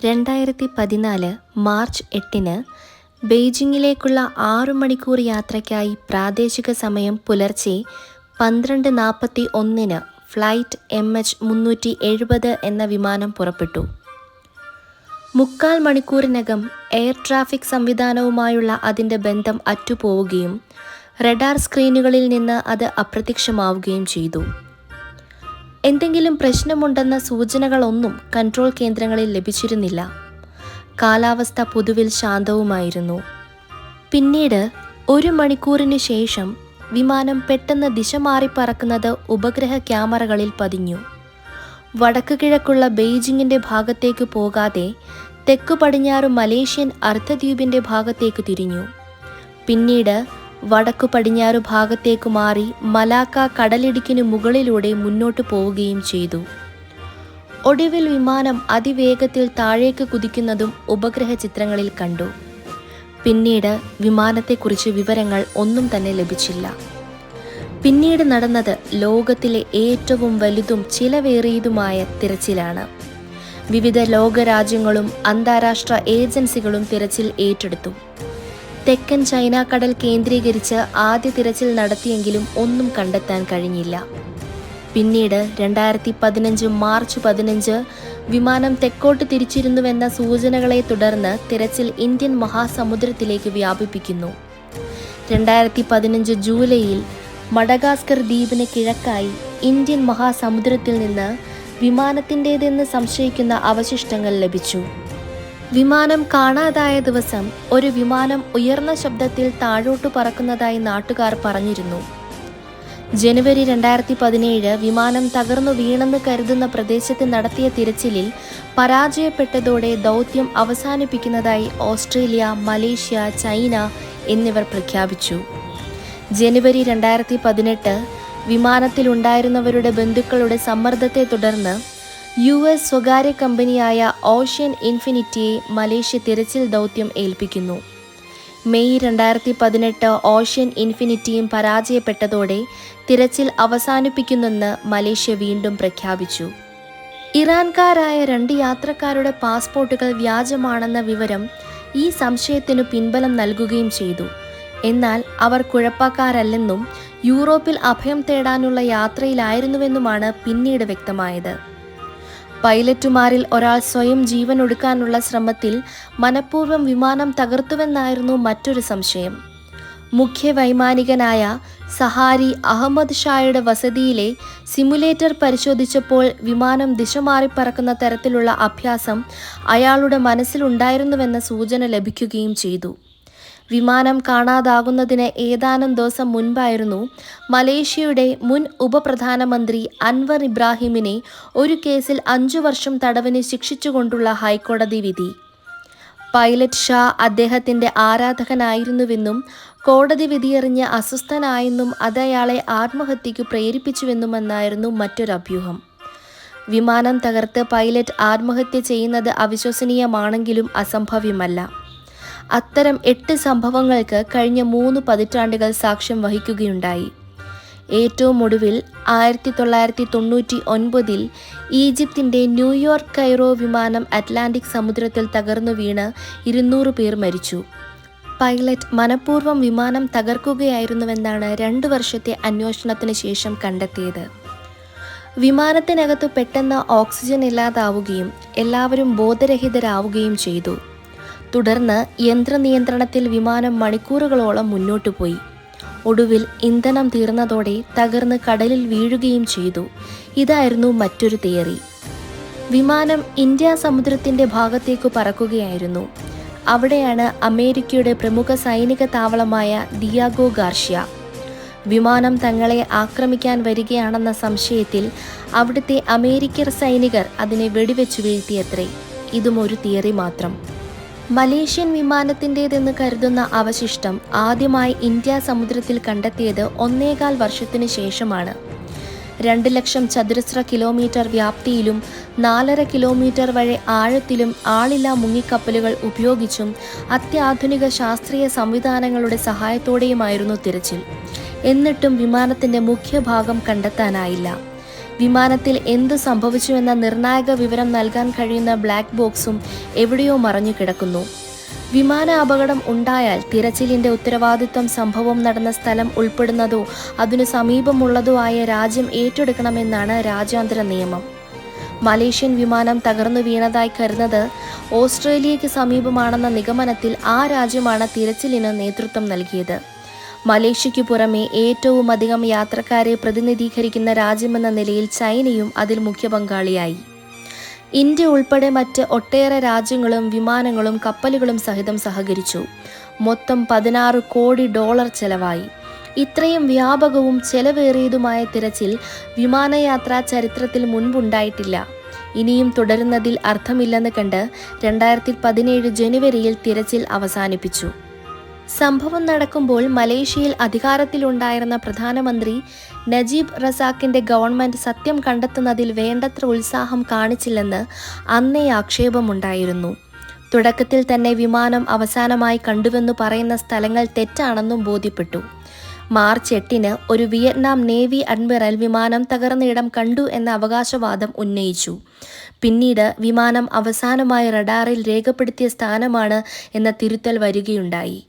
2014 March 8 ബെയ്ജിങ്ങിലേക്കുള്ള 6 മണിക്കൂർ യാത്രയ്ക്കായി പ്രാദേശിക സമയം പുലർച്ചെ 12:41 ഫ്ലൈറ്റ് MH370 എന്ന വിമാനം പുറപ്പെട്ടു. 3/4 മണിക്കൂറിനകം എയർ ട്രാഫിക് സംവിധാനവുമായുള്ള അതിൻ്റെ ബന്ധം അറ്റുപോവുകയും റഡാർ സ്ക്രീനുകളിൽ നിന്ന് അത് അപ്രത്യക്ഷമാവുകയും ചെയ്തു. എന്തെങ്കിലും പ്രശ്നമുണ്ടെന്ന സൂചനകളൊന്നും കൺട്രോൾ കേന്ദ്രങ്ങളിൽ ലഭിച്ചിരുന്നില്ല. കാലാവസ്ഥ പൊതുവിൽ ശാന്തവുമായിരുന്നു. പിന്നീട് 1 മണിക്കൂറിനു ശേഷം വിമാനം പെട്ടെന്ന് ദിശ മാറി പറക്കുന്നത് ഉപഗ്രഹ ക്യാമറകളിൽ പതിഞ്ഞു. വടക്ക് കിഴക്കുള്ള ബെയ്ജിങ്ങിൻ്റെ ഭാഗത്തേക്ക് പോകാതെ തെക്കു പടിഞ്ഞാറ് മലേഷ്യൻ അർദ്ധദ്വീപിൻ്റെ ഭാഗത്തേക്ക് തിരിഞ്ഞു. പിന്നീട് വടക്കു പടിഞ്ഞാറു ഭാഗത്തേക്ക് മാറി മലാക്ക കടലിടുക്കിനു മുകളിലൂടെ മുന്നോട്ടു പോവുകയും ചെയ്തു. ഒടുവിൽ വിമാനം അതിവേഗത്തിൽ താഴേക്ക് കുതിക്കുന്നതും ഉപഗ്രഹ ചിത്രങ്ങളിൽ കണ്ടു. പിന്നീട് വിമാനത്തെക്കുറിച്ച് വിവരങ്ങൾ ഒന്നും തന്നെ ലഭിച്ചില്ല. പിന്നീട് നടന്നത് ലോകത്തിലെ ഏറ്റവും വലുതും ചിലവേറിയതുമായ തിരച്ചിലാണ്. വിവിധ ലോകരാജ്യങ്ങളും അന്താരാഷ്ട്ര ഏജൻസികളും തിരച്ചിൽ ഏറ്റെടുത്തു. തെക്കൻ ചൈന കടൽ കേന്ദ്രീകരിച്ച് ആദ്യ തിരച്ചിൽ നടത്തിയെങ്കിലും ഒന്നും കണ്ടെത്താൻ കഴിഞ്ഞില്ല. പിന്നീട് 2015 മാർച്ച് 15 വിമാനം തെക്കോട്ട് തിരിച്ചിരുന്നുവെന്ന സൂചനകളെ തുടർന്ന് തിരച്ചിൽ ഇന്ത്യൻ മഹാസമുദ്രത്തിലേക്ക് വ്യാപിപ്പിക്കുന്നു. 2015 ജൂലൈയിൽ മഡഗാസ്കർ ദ്വീപിന് കിഴക്കായി ഇന്ത്യൻ മഹാസമുദ്രത്തിൽ നിന്ന് വിമാനത്തിൻ്റേതെന്ന് സംശയിക്കുന്ന അവശിഷ്ടങ്ങൾ ലഭിച്ചു. വിമാനം കാണാതായ ദിവസം ഒരു വിമാനം ഉയർന്ന ശബ്ദത്തിൽ താഴോട്ടു പറക്കുന്നതായി നാട്ടുകാർ പറഞ്ഞിരുന്നു. ജനുവരി 2017 വിമാനം തകർന്നു വീണെന്ന് കരുതുന്ന പ്രദേശത്ത് നടത്തിയ തിരച്ചിലിൽ പരാജയപ്പെട്ടതോടെ ദൗത്യം അവസാനിപ്പിക്കുന്നതായി ഓസ്ട്രേലിയ, മലേഷ്യ, ചൈന എന്നിവർ പ്രഖ്യാപിച്ചു. ജനുവരി 2018 വിമാനത്തിലുണ്ടായിരുന്നവരുടെ ബന്ധുക്കളുടെ സമ്മർദ്ദത്തെ തുടർന്ന് US സ്വകാര്യ കമ്പനിയായ ഓഷ്യൻ ഇൻഫിനിറ്റിയെ മലേഷ്യ തിരച്ചിൽ ദൗത്യം ഏൽപ്പിക്കുന്നു. മെയ് 2018 ഓഷ്യൻ ഇൻഫിനിറ്റിയും പരാജയപ്പെട്ടതോടെ തിരച്ചിൽ അവസാനിപ്പിക്കുന്നെന്ന് മലേഷ്യ വീണ്ടും പ്രഖ്യാപിച്ചു. ഇറാൻകാരായ 2 യാത്രക്കാരുടെ പാസ്പോർട്ടുകൾ വ്യാജമാണെന്ന വിവരം ഈ സംശയത്തിനു പിൻബലം നൽകുകയും ചെയ്തു. എന്നാൽ അവർ കുഴപ്പക്കാരല്ലെന്നും യൂറോപ്പിൽ അഭയം തേടാനുള്ള യാത്രയിലായിരുന്നുവെന്നുമാണ് പിന്നീട് വ്യക്തമായത്. പൈലറ്റുമാരിൽ ഒരാൾ സ്വയം ജീവനൊടുക്കാനുള്ള ശ്രമത്തിൽ മനഃപൂർവ്വം വിമാനം തകർത്തുവെന്നായിരുന്നു മറ്റൊരു സംശയം. മുഖ്യ വൈമാനികനായ സഹാരി അഹമ്മദ് ഷായുടെ വസതിയിലെ സിമുലേറ്റർ പരിശോധിച്ചപ്പോൾ വിമാനം ദിശ മാറിപ്പറക്കുന്ന തരത്തിലുള്ള അഭ്യാസം അയാളുടെ മനസ്സിലുണ്ടായിരുന്നുവെന്ന സൂചന ലഭിക്കുകയും ചെയ്തു. വിമാനം കാണാതാകുന്നതിന് ഏതാനും ദിവസം മുൻപായിരുന്നു മലേഷ്യയുടെ മുൻ ഉപപ്രധാനമന്ത്രി അൻവർ ഇബ്രാഹിമിനെ ഒരു കേസിൽ 5 വർഷം തടവിന് ശിക്ഷിച്ചുകൊണ്ടുള്ള ഹൈക്കോടതി വിധി. പൈലറ്റ് ഷാ അദ്ദേഹത്തിൻ്റെ ആരാധകനായിരുന്നുവെന്നും കോടതി വിധിയറിഞ്ഞ് അസ്വസ്ഥനായെന്നും അത് അയാളെ ആത്മഹത്യയ്ക്ക് പ്രേരിപ്പിച്ചുവെന്നുമെന്നായിരുന്നു മറ്റൊരഭ്യൂഹം. വിമാനം തകർത്ത് പൈലറ്റ് ആത്മഹത്യ ചെയ്യുന്നത് അവിശ്വസനീയമാണെങ്കിലും അസംഭവ്യമല്ല. അത്തരം 8 സംഭവങ്ങൾക്ക് കഴിഞ്ഞ 3 പതിറ്റാണ്ടുകൾ സാക്ഷ്യം വഹിക്കുകയുണ്ടായി. ഏറ്റവും ഒടുവിൽ 1999 ഈജിപ്തിൻ്റെ ന്യൂയോർക്ക് കൈറോ വിമാനം അറ്റ്ലാന്റിക് സമുദ്രത്തിൽ തകർന്നു വീണ് 200 പേർ മരിച്ചു. പൈലറ്റ് മനഃപൂർവ്വം വിമാനം തകർക്കുകയായിരുന്നുവെന്നാണ് 2 വർഷത്തെ അന്വേഷണത്തിന് ശേഷം കണ്ടെത്തിയത്. വിമാനത്തിനകത്ത് പെട്ടെന്ന് ഓക്സിജൻ ഇല്ലാതാവുകയും എല്ലാവരും ബോധരഹിതരാവുകയും ചെയ്തു. തുടർന്ന് യന്ത്രനിയന്ത്രണത്തിൽ വിമാനം മണിക്കൂറുകളോളം മുന്നോട്ടു പോയി. ഒടുവിൽ ഇന്ധനം തീർന്നതോടെ തകർന്ന് കടലിൽ വീഴുകയും ചെയ്തു. ഇതായിരുന്നു മറ്റൊരു തിയറി. വിമാനം ഇന്ത്യ സമുദ്രത്തിൻ്റെ ഭാഗത്തേക്ക് പറക്കുകയായിരുന്നു. അവിടെയാണ് അമേരിക്കയുടെ പ്രമുഖ സൈനിക താവളമായ ദിയാഗോ ഗാർഷ്യ. വിമാനം തങ്ങളെ ആക്രമിക്കാൻ വരികയാണെന്ന സംശയത്തിൽ അവിടുത്തെ അമേരിക്കൻ സൈനികർ അതിനെ വെടിവെച്ചു വീഴ്ത്തിയത്രേ. ഇതും ഒരു തിയറി മാത്രം. മലേഷ്യൻ വിമാനത്തിൻ്റേതെന്ന് കരുതുന്ന അവശിഷ്ടം ആദ്യമായി ഇന്ത്യ സമുദ്രത്തിൽ കണ്ടെത്തിയത് 1.25 വർഷത്തിനു ശേഷമാണ്. 2 ലക്ഷം ചതുരശ്ര കിലോമീറ്റർ വ്യാപ്തിയിലും 4.5 കിലോമീറ്റർ വരെ ആഴത്തിലും ആളില്ലാ മുങ്ങിക്കപ്പലുകൾ ഉപയോഗിച്ചും അത്യാധുനിക ശാസ്ത്രീയ സംവിധാനങ്ങളുടെ സഹായത്തോടെയുമായിരുന്നു തിരച്ചിൽ. എന്നിട്ടും വിമാനത്തിൻ്റെ മുഖ്യഭാഗം കണ്ടെത്താനായില്ല. വിമാനത്തിൽ എന്തു സംഭവിച്ചുവെന്ന നിർണായക വിവരം നൽകാൻ കഴിയുന്ന ബ്ലാക്ക് ബോക്സും എവിടെയോ മറഞ്ഞു കിടക്കുന്നു. വിമാന അപകടം ഉണ്ടായാൽ തിരച്ചിലിന്റെ ഉത്തരവാദിത്വം സംഭവം നടന്ന സ്ഥലം ഉൾപ്പെടുന്നതോ അതിനു സമീപമുള്ളതോ ആയ രാജ്യം ഏറ്റെടുക്കണമെന്നാണ് രാജ്യാന്തര നിയമം. മലേഷ്യൻ വിമാനം തകർന്നു വീണതായി കരുതുന്നത് ഓസ്ട്രേലിയയ്ക്ക് സമീപമാണെന്ന നിഗമനത്തിൽ ആ രാജ്യമാണ് തിരച്ചിലിന് നേതൃത്വം നൽകിയത്. മലേഷ്യയ്ക്കു പുറമെ ഏറ്റവുമധികം യാത്രക്കാരെ പ്രതിനിധീകരിക്കുന്ന രാജ്യമെന്ന നിലയിൽ ചൈനയും അതിൽ മുഖ്യ പങ്കാളിയായി. ഇന്ത്യ ഉൾപ്പെടെ മറ്റ് ഒട്ടേറെ രാജ്യങ്ങളും വിമാനങ്ങളും കപ്പലുകളും സഹിതം സഹകരിച്ചു. മൊത്തം $16 കോടി ചെലവായി. ഇത്രയും വ്യാപകവും ചെലവേറിയതുമായ തിരച്ചിൽ വിമാനയാത്രാ ചരിത്രത്തിൽ മുൻപുണ്ടായിട്ടില്ല. ഇനിയും തുടരുന്നതിൽ അർത്ഥമില്ലെന്ന് കണ്ട് 2017 ജനുവരിയിൽ തിരച്ചിൽ അവസാനിപ്പിച്ചു. സംഭവം നടക്കുമ്പോൾ മലേഷ്യയിൽ അധികാരത്തിലുണ്ടായിരുന്ന പ്രധാനമന്ത്രി നജീബ് റസാക്കിന്റെ ഗവൺമെന്റ് സത്യം കണ്ടെത്തുന്നതിൽ വേണ്ടത്ര ഉത്സാഹം കാണിച്ചില്ലെന്ന് അന്നേ ആക്ഷേപമുണ്ടായിരുന്നു. തുടക്കത്തിൽ തന്നെ വിമാനം അവസാനമായി കണ്ടുവെന്നു പറയുന്ന സ്ഥലങ്ങൾ തെറ്റാണെന്നും ബോധ്യപ്പെട്ടു. മാർച്ച് 8 ഒരു വിയറ്റ്നാം നേവി അഡ്മിറൽ വിമാനം തകർന്ന ഇടം കണ്ടു എന്ന അവകാശവാദം ഉന്നയിച്ചു. പിന്നീട് വിമാനം അവസാനമായി റഡാറിൽ രേഖപ്പെടുത്തിയ സ്ഥാനമാണ് എന്ന തിരുത്തൽ വരികയുണ്ടായി.